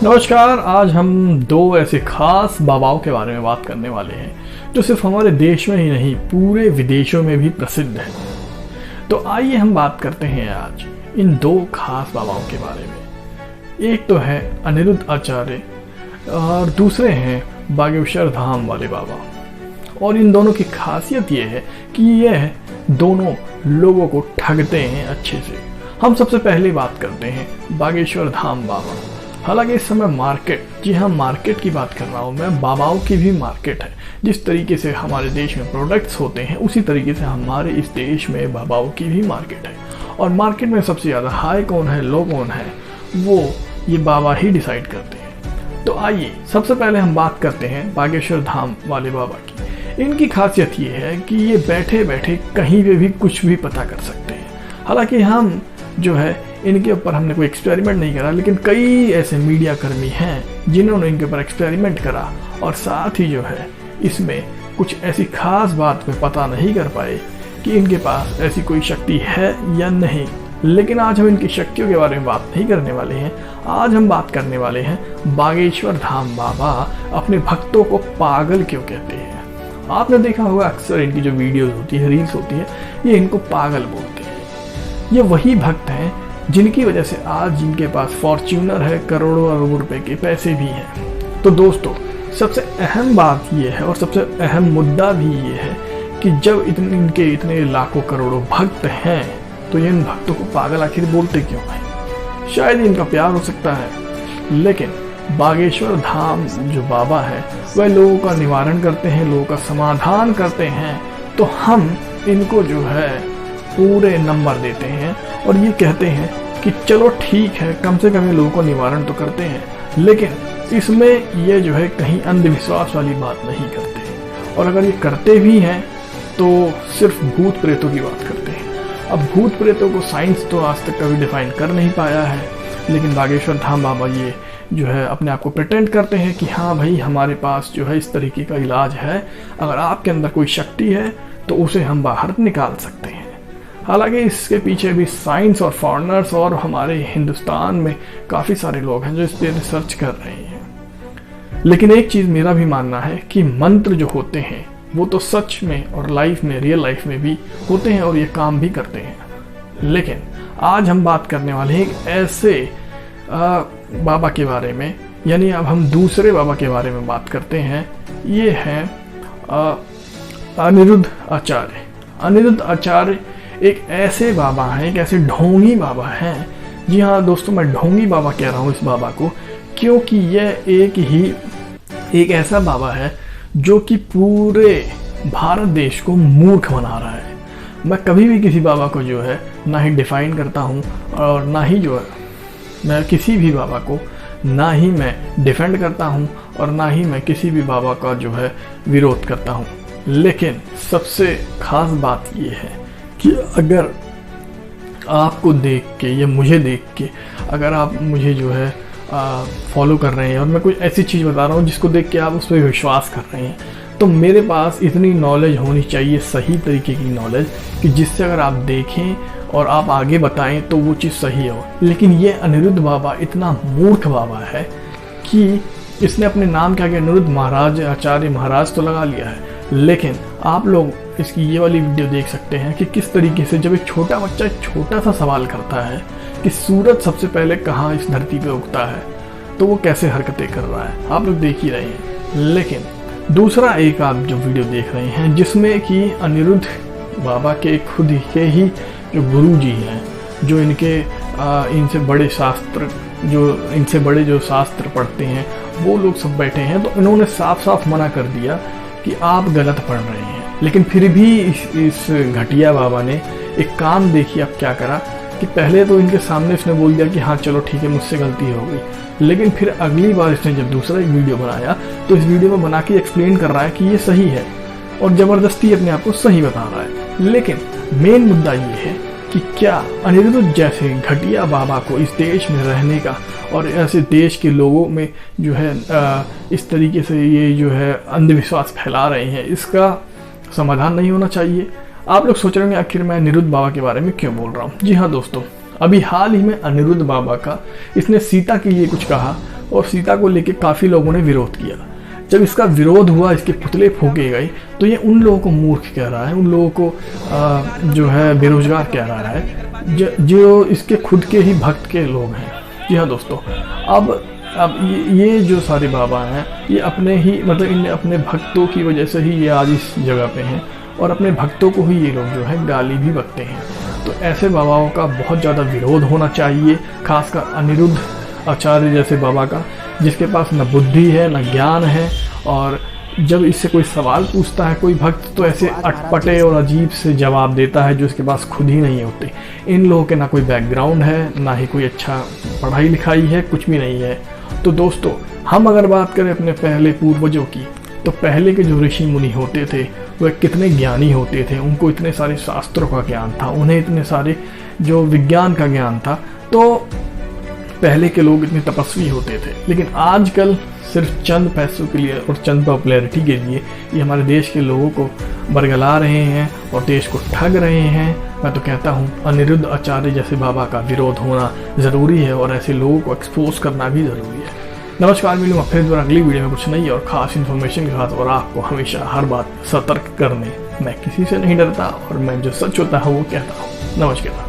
नमस्कार। आज हम दो ऐसे खास बाबाओं के बारे में बात करने वाले हैं जो सिर्फ हमारे देश में ही नहीं पूरे विदेशों में भी प्रसिद्ध हैं। तो आइए हम बात करते हैं आज इन दो खास बाबाओं के बारे में। एक तो है अनिरुद्ध आचार्य और दूसरे हैं बागेश्वर धाम वाले बाबा। और इन दोनों की खासियत ये है कि यह दोनों लोगों को ठगते हैं अच्छे से। हम सबसे पहले बात करते हैं बागेश्वर धाम बाबा। हालांकि इस समय मार्केट, जी हाँ मार्केट की बात कर रहा हूँ मैं, बाबाओं की भी मार्केट है। जिस तरीके से हमारे देश में प्रोडक्ट्स होते हैं उसी तरीके से हमारे इस देश में बाबाओं की भी मार्केट है। और मार्केट में सबसे ज़्यादा हाई कौन है, लो कौन है, वो ये बाबा ही डिसाइड करते हैं। तो आइए सबसे पहले हम बात करते हैं बागेश्वर धाम वाले बाबा की। इनकी खासियत ये है कि ये बैठे बैठे कहीं पे भी कुछ भी पता कर सकते हैं। हालांकि हम जो है इनके ऊपर हमने कोई एक्सपेरिमेंट नहीं करा, लेकिन कई ऐसे मीडिया कर्मी हैं जिन्होंने इनके ऊपर एक्सपेरिमेंट करा और साथ ही जो है इसमें कुछ ऐसी खास बात में पता नहीं कर पाए कि इनके पास ऐसी कोई शक्ति है या नहीं। लेकिन आज हम इनकी शक्तियों के बारे में बात नहीं करने वाले हैं। आज हम बात करने वाले हैं बागेश्वर धाम बाबा अपने भक्तों को पागल क्यों कहते हैं। आपने देखा होगा अक्सर इनकी जो वीडियोज होती है, रील्स होती है, ये इनको पागल बोलते हैं। ये वही भक्त हैं जिनकी वजह से आज जिनके पास फॉर्च्यूनर है, करोड़ों अरबों रुपए के पैसे भी हैं। तो दोस्तों, सबसे अहम बात ये है और सबसे अहम मुद्दा भी ये है कि जब इनके इतने लाखों करोड़ों भक्त हैं तो ये इन भक्तों को पागल आखिर बोलते क्यों हैं। शायद इनका प्यार हो सकता है, लेकिन बागेश्वर धाम जो बाबा है वह लोगों का निवारण करते हैं, लोगों का समाधान करते हैं। तो हम इनको जो है पूरे नंबर देते हैं और ये कहते हैं कि चलो ठीक है, कम से कम ये लोगों को निवारण तो करते हैं, लेकिन इसमें ये जो है कहीं अंधविश्वास वाली बात नहीं करते। और अगर ये करते भी हैं तो सिर्फ भूत प्रेतों की बात करते हैं। अब भूत प्रेतों को साइंस तो आज तक कभी डिफाइन कर नहीं पाया है, लेकिन बागेश्वर धाम बाबा ये जो है अपने आप को प्रिटेंड करते हैं कि हाँ भाई हमारे पास जो है इस तरीके का इलाज है, अगर आपके अंदर कोई शक्ति है तो उसे हम बाहर निकाल सकते हैं। हालांकि इसके पीछे भी साइंस और फॉरेनर्स और हमारे हिंदुस्तान में काफ़ी सारे लोग हैं जो इस पर रिसर्च कर रहे हैं। लेकिन एक चीज़ मेरा भी मानना है कि मंत्र जो होते हैं वो तो सच में और लाइफ में, रियल लाइफ में भी होते हैं और ये काम भी करते हैं। लेकिन आज हम बात करने वाले हैं एक ऐसे बाबा के बारे में, यानी अब हम दूसरे बाबा के बारे में बात करते हैं। ये है अनिरुद्ध आचार्य। अनिरुद्ध आचार्य एक ऐसे बाबा हैं, एक ऐसे ढोंगी बाबा हैं। जी हाँ दोस्तों, मैं ढोंगी बाबा कह रहा हूँ इस बाबा को, क्योंकि यह एक ऐसा बाबा है जो कि पूरे भारत देश को मूर्ख बना रहा है। मैं कभी भी किसी बाबा को जो है ना ही डिफाइन करता हूँ और ना ही जो है मैं किसी भी बाबा को ना ही मैं डिफेंड करता हूँ और ना ही मैं किसी भी बाबा का जो है विरोध करता हूँ। लेकिन सबसे खास बात ये है कि अगर आपको देख के या मुझे देख के अगर आप मुझे जो है फॉलो कर रहे हैं और मैं कुछ ऐसी चीज़ बता रहा हूँ जिसको देख के आप उस पर विश्वास कर रहे हैं, तो मेरे पास इतनी नॉलेज होनी चाहिए, सही तरीके की नॉलेज, कि जिससे अगर आप देखें और आप आगे बताएं तो वो चीज़ सही हो। लेकिन ये अनिरुद्ध बाबा इतना मूर्ख बाबा है कि इसने अपने नाम के आगे अनिरुद्ध महाराज, आचार्य महाराज तो लगा लिया है। लेकिन आप लोग इसकी ये वाली वीडियो देख सकते हैं कि किस तरीके से जब एक छोटा बच्चा एक छोटा सा सवाल करता है कि सूरज सबसे पहले कहाँ इस धरती पे उगता है, तो वो कैसे हरकतें कर रहा है, आप लोग देख ही रहे हैं। लेकिन दूसरा एक आप जो वीडियो देख रहे हैं जिसमें कि अनिरुद्ध बाबा के खुद के ही जो गुरु जी हैं, जो इनसे बड़े जो शास्त्र पढ़ते हैं, वो लोग सब बैठे हैं, तो इन्होंने साफ साफ मना कर दिया कि आप गलत पढ़ रहे हैं। लेकिन फिर भी इस घटिया बाबा ने एक काम देखिए अब क्या करा कि पहले तो इनके सामने इसने बोल दिया कि हाँ चलो ठीक है मुझसे गलती हो गई, लेकिन फिर अगली बार इसने जब दूसरा एक वीडियो बनाया तो इस वीडियो में बना के एक्सप्लेन कर रहा है कि ये सही है और ज़बरदस्ती अपने आप को सही बता रहा है। लेकिन मेन मुद्दा ये है कि क्या अनिरुद्ध जैसे घटिया बाबा को इस देश में रहने का और ऐसे देश के लोगों में जो है इस तरीके से ये जो है अंधविश्वास फैला रहे हैं, इसका समाधान नहीं होना चाहिए। आप लोग सोच रहे होंगे आखिर मैं अनिरुद्ध बाबा के बारे में क्यों बोल रहा हूँ। जी हाँ दोस्तों, अभी हाल ही में अनिरुद्ध बाबा का इसने सीता के लिए कुछ कहा, और सीता को लेके काफ़ी लोगों ने विरोध किया। जब इसका विरोध हुआ, इसके पुतले फूके गए, तो ये उन लोगों को मूर्ख कह रहा है, उन लोगों को जो है बेरोजगार कह रहा है, जो इसके खुद के ही भक्त के लोग हैं। जी हाँ दोस्तों, अब ये जो सारे बाबा हैं, ये अपने ही मतलब इनने अपने भक्तों की वजह से ही ये आज इस जगह पे हैं, और अपने भक्तों को ही ये लोग जो है गाली भी बकते हैं। तो ऐसे बाबाओं का बहुत ज़्यादा विरोध होना चाहिए, खासकर अनिरुद्ध आचार्य जैसे बाबा का, जिसके पास न बुद्धि है न ज्ञान है, और जब इससे कोई सवाल पूछता है कोई भक्त तो ऐसे अटपटे और अजीब से जवाब देता है जो इसके पास खुद ही नहीं होते। इन लोगों के ना कोई बैकग्राउंड है, ना ही कोई अच्छा पढ़ाई लिखाई है, कुछ भी नहीं है। तो दोस्तों, हम अगर बात करें अपने पहले पूर्वजों की, तो पहले के जो ऋषि मुनि होते थे वह कितने ज्ञानी होते थे, उनको इतने सारे शास्त्रों का ज्ञान था, उन्हें इतने सारे जो विज्ञान का ज्ञान था। तो पहले के लोग इतने तपस्वी होते थे। लेकिन आजकल सिर्फ चंद पैसों के लिए और चंद पॉपुलैरिटी के लिए ये हमारे देश के लोगों को बरगला रहे हैं और देश को ठग रहे हैं। मैं तो कहता हूँ अनिरुद्ध आचार्य जैसे बाबा का विरोध होना ज़रूरी है और ऐसे लोगों को एक्सपोज करना भी ज़रूरी है। नमस्कार, मिलूंगा फिर दोबारा अगली वीडियो में कुछ नई और ख़ास इन्फॉर्मेशन के साथ, और आपको हमेशा हर बात सतर्क करने। मैं किसी से नहीं डरता और मैं जो सच होता है वो कहता हूँ। नमस्कार।